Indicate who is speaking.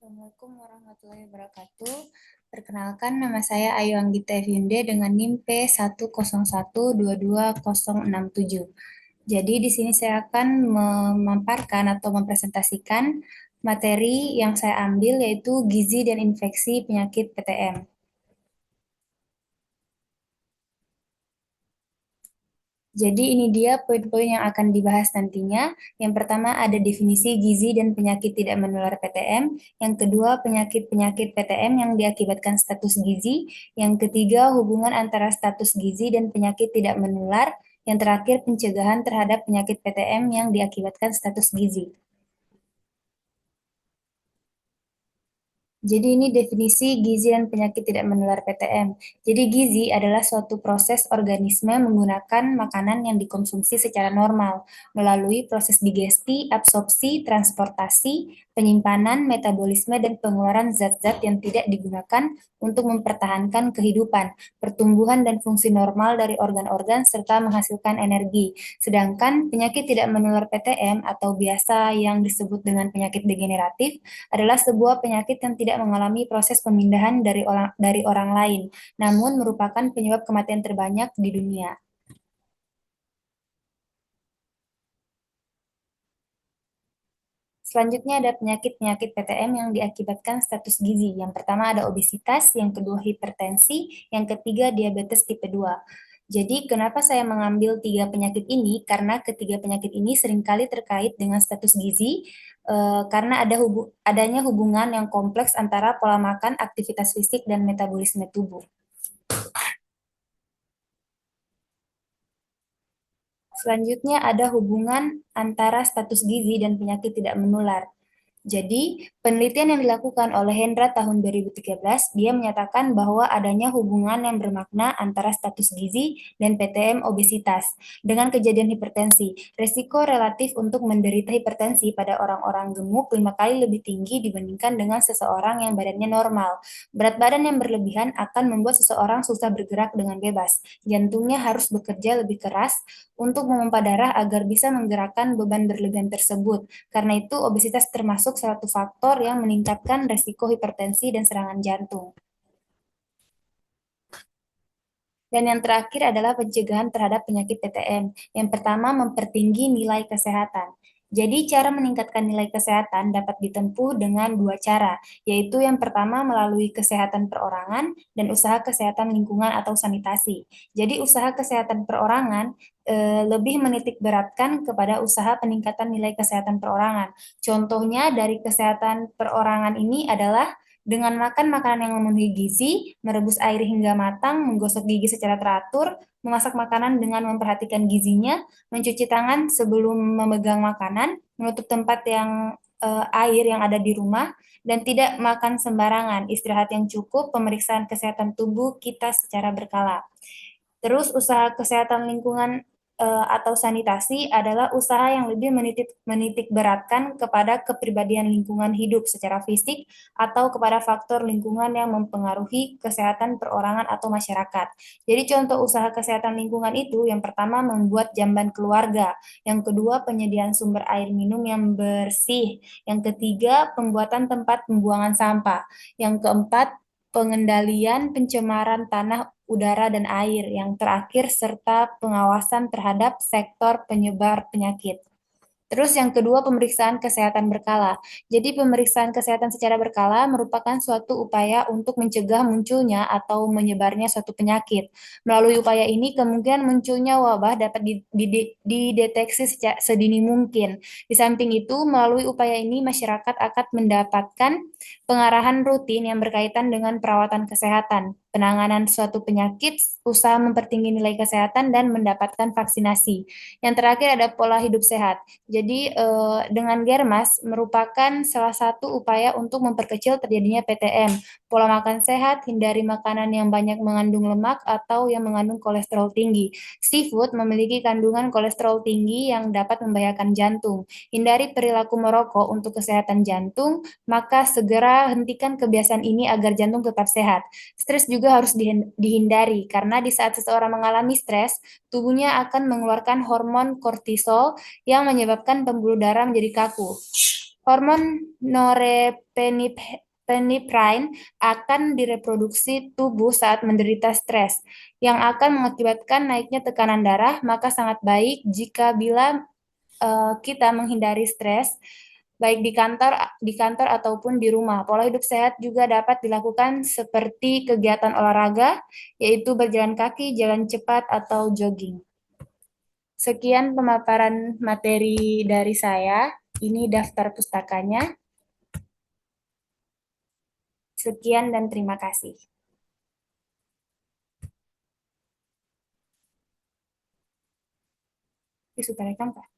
Speaker 1: Assalamualaikum warahmatullahi wabarakatuh. Perkenalkan, nama saya Ayu Anggita Hyunde dengan NIM P101222067. Jadi di sini saya akan memaparkan atau mempresentasikan materi yang saya ambil yaitu gizi dan infeksi penyakit PTM. Jadi ini dia poin-poin yang akan dibahas nantinya. Yang pertama ada definisi gizi dan penyakit tidak menular PTM. Yang kedua penyakit-penyakit PTM yang diakibatkan status gizi. Yang ketiga hubungan antara status gizi dan penyakit tidak menular. Yang terakhir pencegahan terhadap penyakit PTM yang diakibatkan status gizi. Jadi ini definisi gizi dan penyakit tidak menular PTM. Jadi gizi adalah suatu proses organisme menggunakan makanan yang dikonsumsi secara normal melalui proses digesti, absorpsi, transportasi, penyimpanan, metabolisme, dan pengeluaran zat-zat yang tidak digunakan untuk mempertahankan kehidupan, pertumbuhan, dan fungsi normal dari organ-organ serta menghasilkan energi. Sedangkan penyakit tidak menular PTM atau biasa yang disebut dengan penyakit degeneratif adalah sebuah penyakit yang tidak mengalami proses pemindahan dari orang lain, namun merupakan penyebab kematian terbanyak di dunia. Selanjutnya ada penyakit-penyakit PTM yang diakibatkan status gizi. Yang pertama ada obesitas, yang kedua hipertensi, yang ketiga diabetes tipe 2. Jadi kenapa saya mengambil tiga penyakit ini? Karena ketiga penyakit ini seringkali terkait dengan status gizi, karena adanya hubungan yang kompleks antara pola makan, aktivitas fisik, dan metabolisme tubuh. Selanjutnya ada hubungan antara status gizi dan penyakit tidak menular. Jadi, penelitian yang dilakukan oleh Hendra tahun 2013, dia menyatakan bahwa adanya hubungan yang bermakna antara status gizi dan PTM obesitas dengan kejadian hipertensi. Resiko relatif untuk menderita hipertensi pada orang-orang gemuk 5 kali lebih tinggi dibandingkan dengan seseorang yang badannya normal. Berat badan yang berlebihan akan membuat seseorang susah bergerak dengan bebas. Jantungnya harus bekerja lebih keras untuk memompa darah agar bisa menggerakkan beban berlebihan tersebut. Karena itu, obesitas termasuk suatu faktor yang meningkatkan resiko hipertensi dan serangan jantung. Dan yang terakhir adalah pencegahan terhadap penyakit PTM. Yang pertama, mempertinggi nilai kesehatan. Jadi, cara meningkatkan nilai kesehatan dapat ditempuh dengan dua cara, yaitu yang pertama melalui kesehatan perorangan dan usaha kesehatan lingkungan atau sanitasi. Jadi, usaha kesehatan perorangan lebih menitik beratkan kepada usaha peningkatan nilai kesehatan perorangan. Contohnya dari kesehatan perorangan ini adalah dengan makan makanan yang memenuhi gizi, merebus air hingga matang, menggosok gigi secara teratur, memasak makanan dengan memperhatikan gizinya, mencuci tangan sebelum memegang makanan, menutup tempat yang air yang ada di rumah, dan tidak makan sembarangan, istirahat yang cukup, pemeriksaan kesehatan tubuh kita secara berkala. Terus usaha kesehatan lingkungan atau sanitasi adalah usaha yang lebih menitik beratkan kepada kepribadian lingkungan hidup secara fisik atau kepada faktor lingkungan yang mempengaruhi kesehatan perorangan atau masyarakat. Jadi contoh usaha kesehatan lingkungan itu yang pertama membuat jamban keluarga, yang kedua penyediaan sumber air minum yang bersih, yang ketiga pembuatan tempat pembuangan sampah, yang keempat pengendalian pencemaran tanah, udara, dan air. Yang terakhir, serta pengawasan terhadap sektor penyebar penyakit. Terus yang kedua, pemeriksaan kesehatan berkala. Jadi pemeriksaan kesehatan secara berkala merupakan suatu upaya untuk mencegah munculnya atau menyebarnya suatu penyakit. Melalui upaya ini, kemungkinan munculnya wabah dapat dideteksi sedini mungkin. Di samping itu, melalui upaya ini, masyarakat akan mendapatkan pengarahan rutin yang berkaitan dengan perawatan kesehatan, penanganan suatu penyakit, usaha mempertinggi nilai kesehatan, dan mendapatkan vaksinasi. Yang terakhir ada pola hidup sehat. Jadi dengan Germas merupakan salah satu upaya untuk memperkecil terjadinya PTM. Pola makan sehat, hindari makanan yang banyak mengandung lemak atau yang mengandung kolesterol tinggi. Seafood memiliki kandungan kolesterol tinggi yang dapat membahayakan jantung. Hindari perilaku merokok untuk kesehatan jantung, maka segera hentikan kebiasaan ini agar jantung tetap sehat. Stres juga harus dihindari karena di saat seseorang mengalami stres, tubuhnya akan mengeluarkan hormon kortisol yang menyebabkan pembuluh darah menjadi kaku. Hormon norepinephrine akan direproduksi tubuh saat menderita stres, yang akan mengakibatkan naiknya tekanan darah, maka sangat baik jika bila kita menghindari stres, baik di kantor ataupun di rumah. Pola hidup sehat juga dapat dilakukan seperti kegiatan olahraga, yaitu berjalan kaki, jalan cepat, atau jogging. Sekian pemaparan materi dari saya. Ini daftar pustakanya. Sekian dan terima kasih. Sudah rekam, Pak?